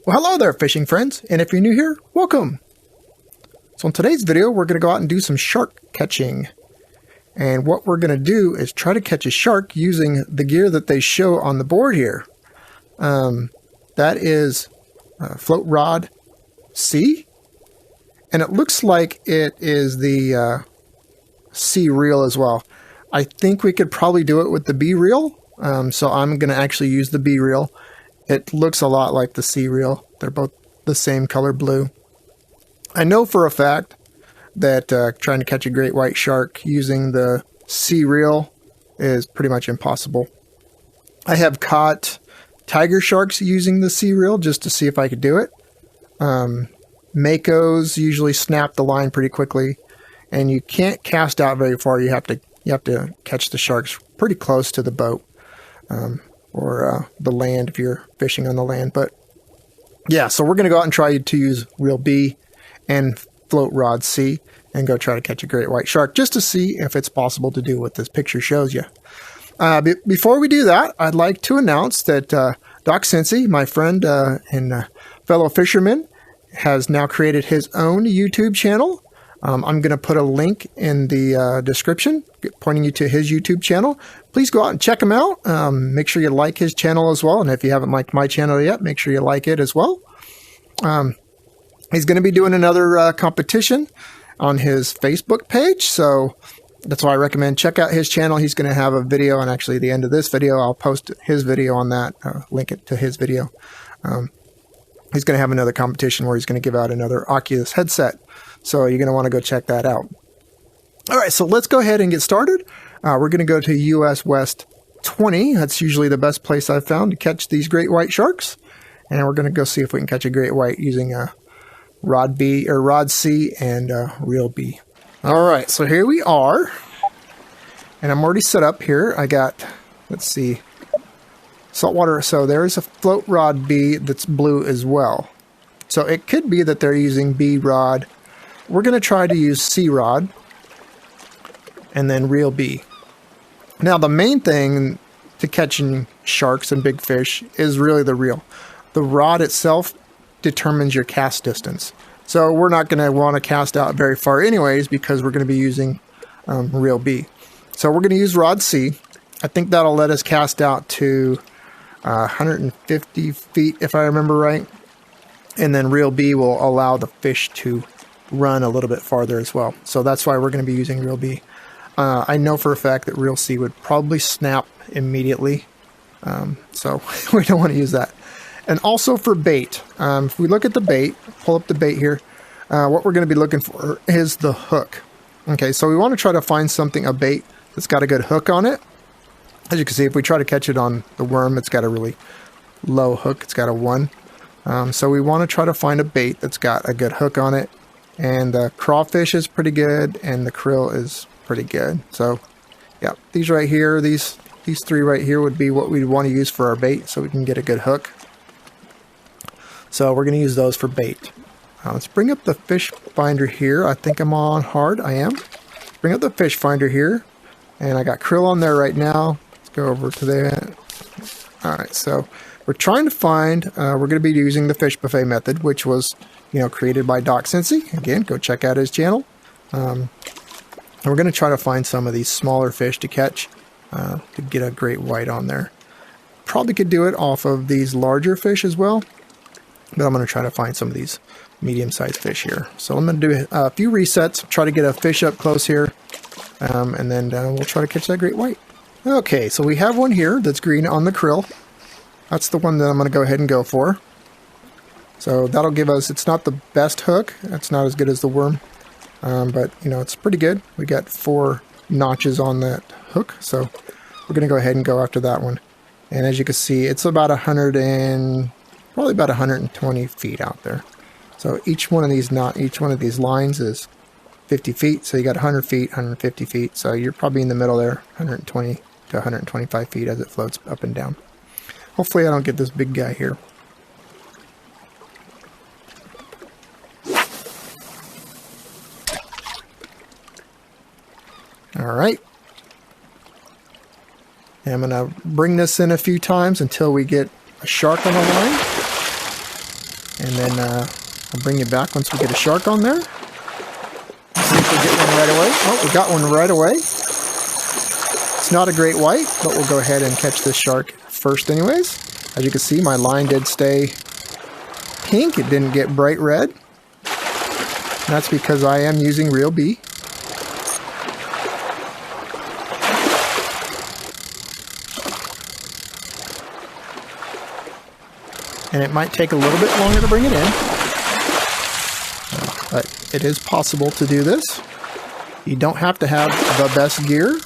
Well, hello there, fishing friends, and if you're new here, welcome. So in today's video, we're going to go out and do some shark catching. And what we're going to do is try to catch a shark using the gear that they show on the board here. That is Float Rod C, and it looks like it is the C reel as well. I think we could probably do it with the B reel, so I'm going to actually use the B reel. It looks a lot like the C reel. They're both the same color blue. I know for a fact that trying to catch a great white shark using the C reel is pretty much impossible. I have caught tiger sharks using the C reel just to see if I could do it. Makos usually snap the line pretty quickly, and you can't cast out very far. You have to catch the sharks pretty close to the boat. Or the land if you're fishing on the land. But yeah, so we're going to go out and try to use reel B and float rod C and go try to catch a great white shark just to see if it's possible to do what this picture shows you. Before we do that, I'd like to announce that DocCincy, my friend and fellow fisherman, has now created his own YouTube channel. I'm going to put a link in the description pointing you to his YouTube channel. Please go out and check him out. Make sure you like his channel as well. And if you haven't liked my channel yet, make sure you like it as well. He's going to be doing another competition on his Facebook page. So that's why I recommend check out his channel. He's going to have a video, and actually at the end of this video, I'll post his video on that, link it to his video. He's going to have another competition where he's going to give out another Oculus headset. So you're going to want to go check that out. All right, so let's go ahead and get started. We're going to go to US West 20. That's usually the best place I've found to catch these great white sharks. And we're going to go see if we can catch a great white using a rod B or rod C and reel B. All right, so here we are. And I'm already set up here. I got, let's see, saltwater. So there's a float rod B that's blue as well. So it could be that they're using B rod. We're going to try to use C rod and then reel B. Now the main thing to catching sharks and big fish is really the reel. The rod itself determines your cast distance. So we're not going to want to cast out very far anyways because we're going to be using reel B. So we're going to use rod C. I think that'll let us cast out to 150 feet if I remember right. And then reel B will allow the fish to run a little bit farther as well. So that's why we're going to be using reel B. I know for a fact that reel C would probably snap immediately. So we don't want to use that. And also for bait, if we look at the bait, pull up the bait here, what we're going to be looking for is the hook. Okay, so we want to try to find a bait that's got a good hook on it. As you can see, if we try to catch it on the worm, it's got a really low hook. It's got a 1. So we want to try to find a bait that's got a good hook on it. And the crawfish is pretty good, and the krill is pretty good. So, yeah, these right here, these three right here would be what we'd want to use for our bait so we can get a good hook. So we're going to use those for bait. Let's bring up the fish finder here. I think I'm on hard. I am. Bring up the fish finder here. And I got krill on there right now. Let's go over to there. Alright, so we're trying to find, we're going to be using the fish buffet method, which was, created by DocCincy. Again, go check out his channel. And we're going to try to find some of these smaller fish to catch to get a great white on there. Probably could do it off of these larger fish as well, but I'm going to try to find some of these medium-sized fish here. So I'm going to do a few resets, try to get a fish up close here, and then we'll try to catch that great white. Okay, so we have one here that's green on the krill. That's the one that I'm going to go ahead and go for. So that'll give us, it's not the best hook. It's not as good as the worm. But, it's pretty good. We got 4 notches on that hook. So we're going to go ahead and go after that one. And as you can see, it's about probably about 120 feet out there. So each one of these lines is 50 feet. So you got 100 feet, 150 feet. So you're probably in the middle there, 120 to 125 feet as it floats up and down. Hopefully I don't get this big guy here. All right. And I'm going to bring this in a few times until we get a shark on the line. and I'll bring you back once we get a shark on there. See if we get one right away. Oh, we got one right away. It's not a great white, but we'll go ahead and catch this shark first anyways. As you can see, my line did stay pink. It didn't get bright red. And that's because I am using Real B. And it might take a little bit longer to bring it in. But it is possible to do this. You don't have to have the best gear.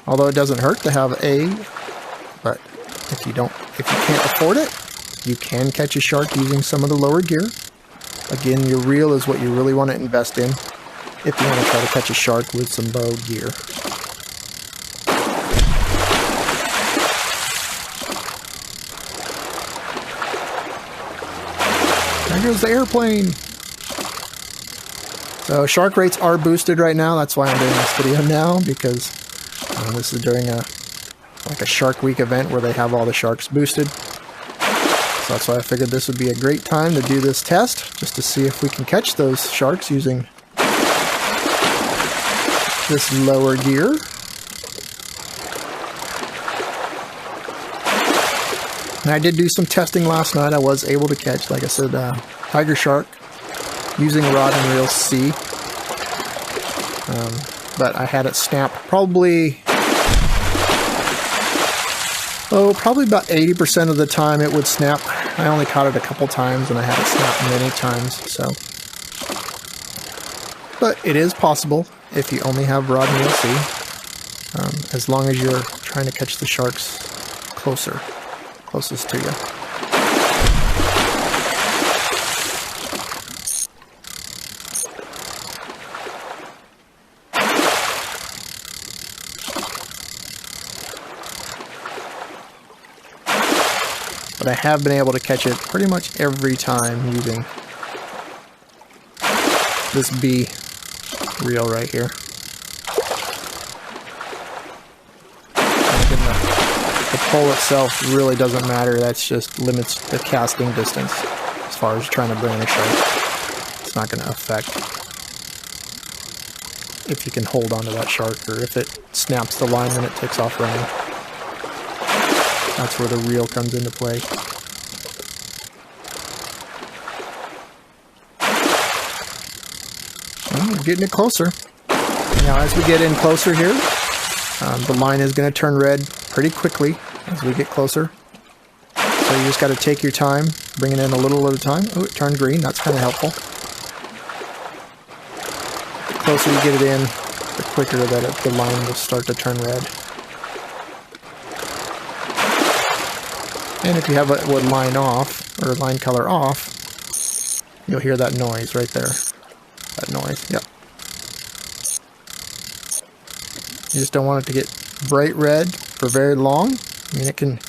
Although it doesn't hurt to have A. But if you can't afford it, you can catch a shark using some of the lower gear. Again, your reel is what you really want to invest in if you want to try to catch a shark with some bow gear. There goes the airplane. So shark rates are boosted right now. That's why I'm doing this video now, because this is during a Shark Week event where they have all the sharks boosted. So that's why I figured this would be a great time to do this test, just to see if we can catch those sharks using this lower gear. And I did do some testing last night. I was able to catch, like I said, tiger shark using rod and reel C. But I had it snap probably about 80% of the time it would snap. I only caught it a couple times and I had it snap many times. So, but it is possible if you only have rod and reel C, as long as you're trying to catch the sharks closest to you. But I have been able to catch it pretty much every time using this B reel right here. The pole itself really doesn't matter. That's just limits the casting distance as far as trying to bring in a shark. It's not going to affect if you can hold onto that shark or if it snaps the line when it takes off running. That's where the reel comes into play. Well, we're getting it closer. Now as we get in closer here, the line is going to turn red pretty quickly as we get closer. So you just got to take your time, bring it in a little at a time. Oh, it turned green. That's kind of helpful. The closer you get it in, the quicker that the line will start to turn red. And if you have a line off, or line color off, you'll hear that noise right there. That noise, yep. You just don't want it to get bright red for very long. I mean, it can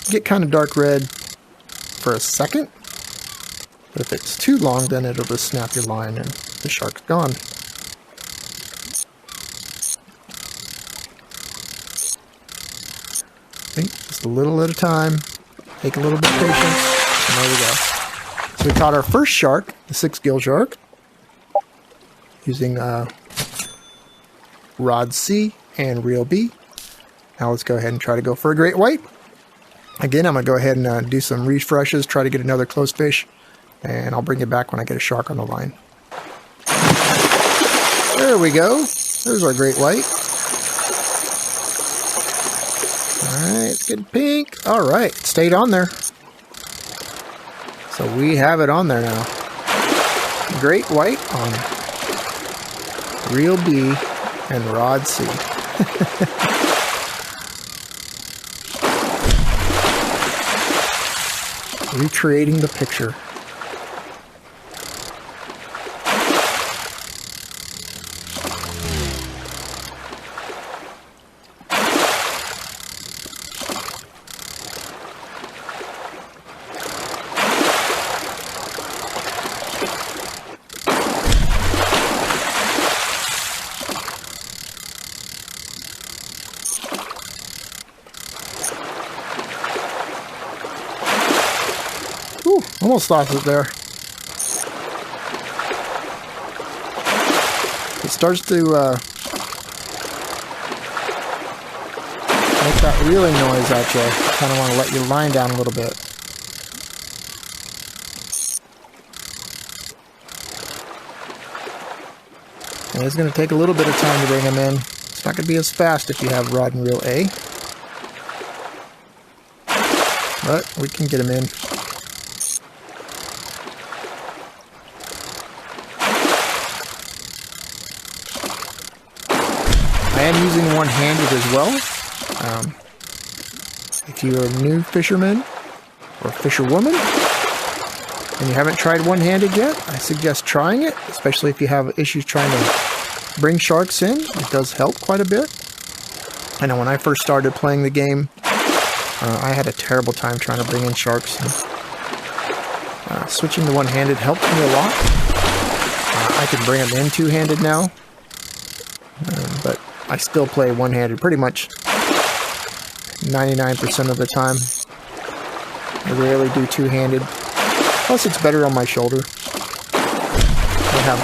get kind of dark red for a second, but if it's too long, then it'll just snap your line and the shark's gone. Okay, just a little at a time. Take a little bit of patience, and there we go. So we caught our first shark, the Sixgill shark, using rod C and reel B. Now let's go ahead and try to go for a great white. Again, I'm going to go ahead and do some refreshes, try to get another close fish, and I'll bring you back when I get a shark on the line. There we go. There's our great white. Alright, it's getting pink. Alright, it stayed on there. So we have it on there now. Great white on reel B and rod C. Recreating the picture. Whew, almost lost it there. It starts to make that reeling noise at you. Kind of want to let your line down a little bit. And it's going to take a little bit of time to bring them in. It's not going to be as fast if you have rod and reel A. But we can get them in. I am using one-handed as well. If you're a new fisherman or fisherwoman and you haven't tried one-handed yet, I suggest trying it, especially if you have issues trying to bring sharks in. It does help quite a bit. I know when I first started playing the game, I had a terrible time trying to bring in sharks. And, switching to one-handed helped me a lot. I can bring them in two-handed now, but I still play one-handed pretty much 99% of the time. I rarely do two-handed. Plus, it's better on my shoulder. I have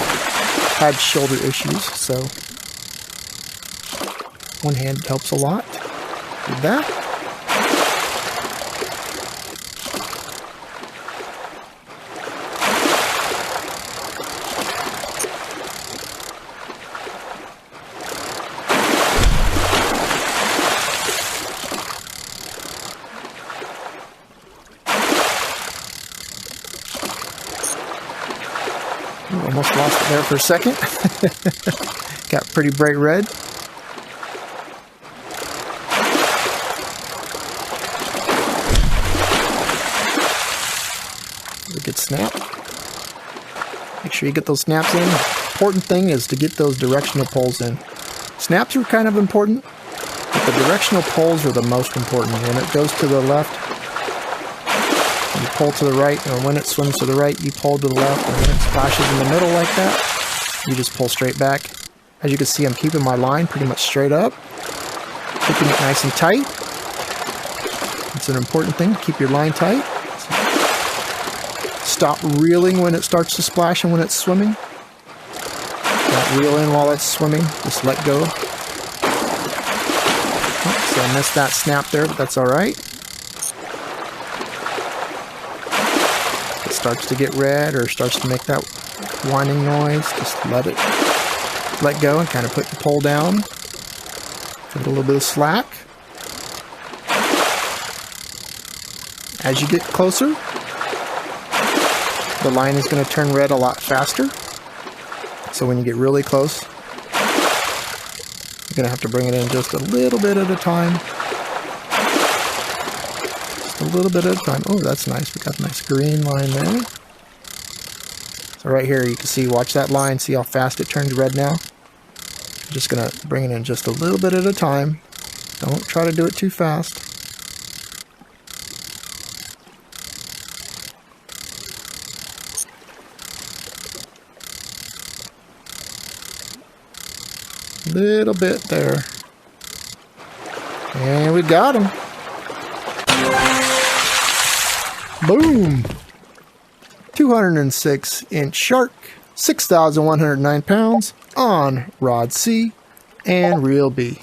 had shoulder issues, so one-handed helps a lot with that. Almost lost it there for a second. Got pretty bright red. A good snap. Make sure you get those snaps in. Important thing is to get those directional pulls in. Snaps are kind of important, but the directional pulls are the most important. When it goes to the left, you pull to the right, and when it swims to the right, you pull to the left, and when it splashes in the middle like that, you just pull straight back. As you can see, I'm keeping my line pretty much straight up, keeping it nice and tight. It's an important thing to keep your line tight. Stop reeling when it starts to splash and when it's swimming. Don't reel in while it's swimming, just let go. Oh, so I missed that snap there, but that's alright. Starts to get red or starts to make that whining noise, just let go and kind of put the pole down. Give it a little bit of slack. As you get closer, the line is going to turn red a lot faster. So when you get really close, you're going to have to bring it in just a little bit at a time. A little bit at a time. Oh, that's nice. We got a nice green line there. So right here you can see, watch that line, see how fast it turns red now. I'm just going to bring it in just a little bit at a time. Don't try to do it too fast. Little bit there. And we got him. Boom! 206-inch shark, 6,109 pounds on rod C and reel B.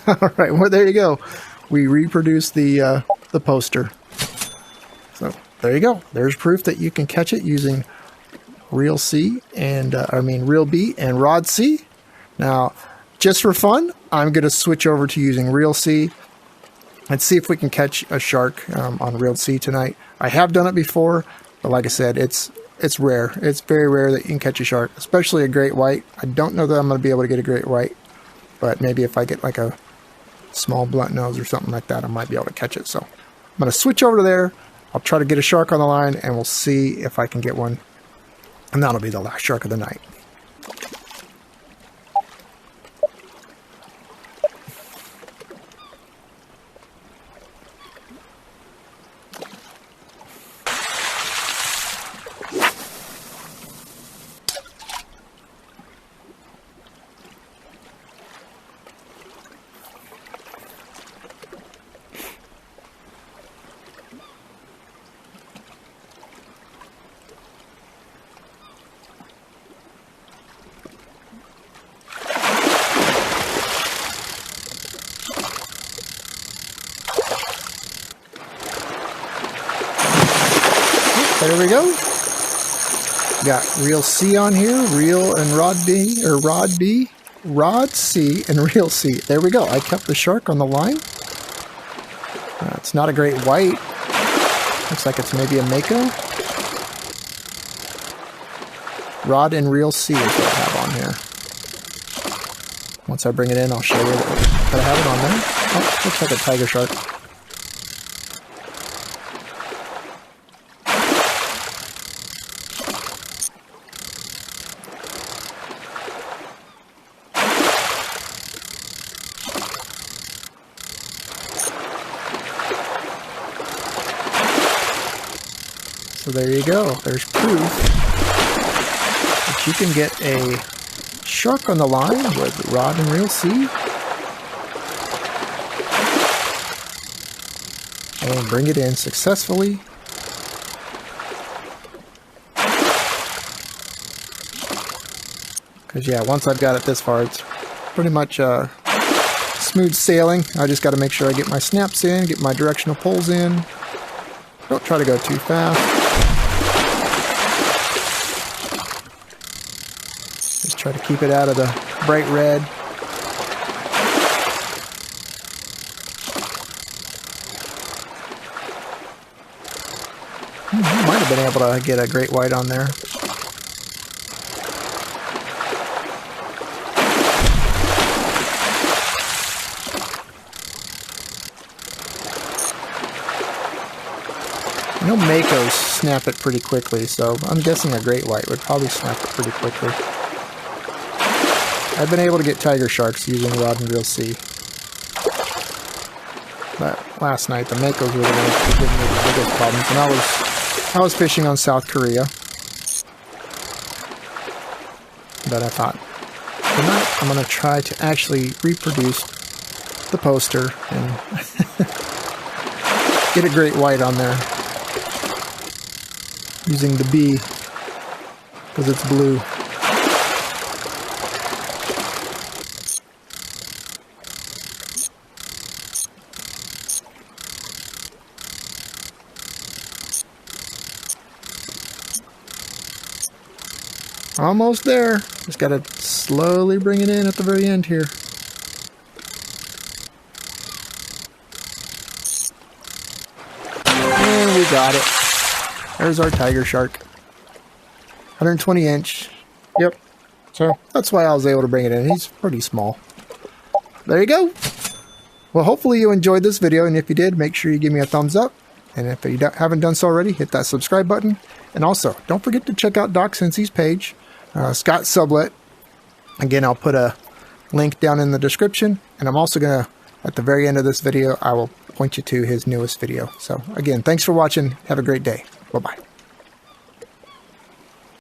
All right, well there you go. We reproduced the poster. So there you go. There's proof that you can catch it using reel C and reel B and rod C. Now, just for fun, I'm going to switch over to using reel C. Let's see if we can catch a shark on reel C tonight. I have done it before, but like I said, it's rare. It's very rare that you can catch a shark, especially a great white. I don't know that I'm going to be able to get a great white, but maybe if I get like a small Bluntnose or something like that, I might be able to catch it. So I'm going to switch over to there. I'll try to get a shark on the line, and we'll see if I can get one. And that'll be the last shark of the night. There we go. Got reel C on here, reel and rod B, or rod B, rod C, and reel C. There we go. I kept the shark on the line. It's not a great white. Looks like it's maybe a Mako. Rod and reel C is what I have on here. Once I bring it in, I'll show you that I have it on there. Oh, looks like a tiger shark. So there you go. There's proof that you can get a shark on the line with rod and reel C. And bring it in successfully. Because yeah, once I've got it this far, it's pretty much smooth sailing. I just got to make sure I get my snaps in, get my directional pulls in. Don't try to go too fast. Just try to keep it out of the bright red. Might have been able to get a great white on there. I know Makos snap it pretty quickly, so I'm guessing a great white would probably snap it pretty quickly. I've been able to get tiger sharks using rod and reel C. But last night the Makos were the ones that gave me the biggest problems, and I was fishing on South Korea. But I thought, tonight I'm going to try to actually reproduce the poster and get a great white on there. Using the B, because it's blue. Almost there. Just got to slowly bring it in at the very end here. And we got it. There's our tiger shark. 120 inch. Yep. So that's why I was able to bring it in. He's pretty small. There you go. Well, hopefully you enjoyed this video, and if you did, make sure you give me a thumbs up. And if you haven't done so already, hit that subscribe button. And also, don't forget to check out DocCincy's page, Scott Sublet. Again, I'll put a link down in the description. And I'm also going to, at the very end of this video, I will point you to his newest video. So again, thanks for watching. Have a great day. Bye-bye.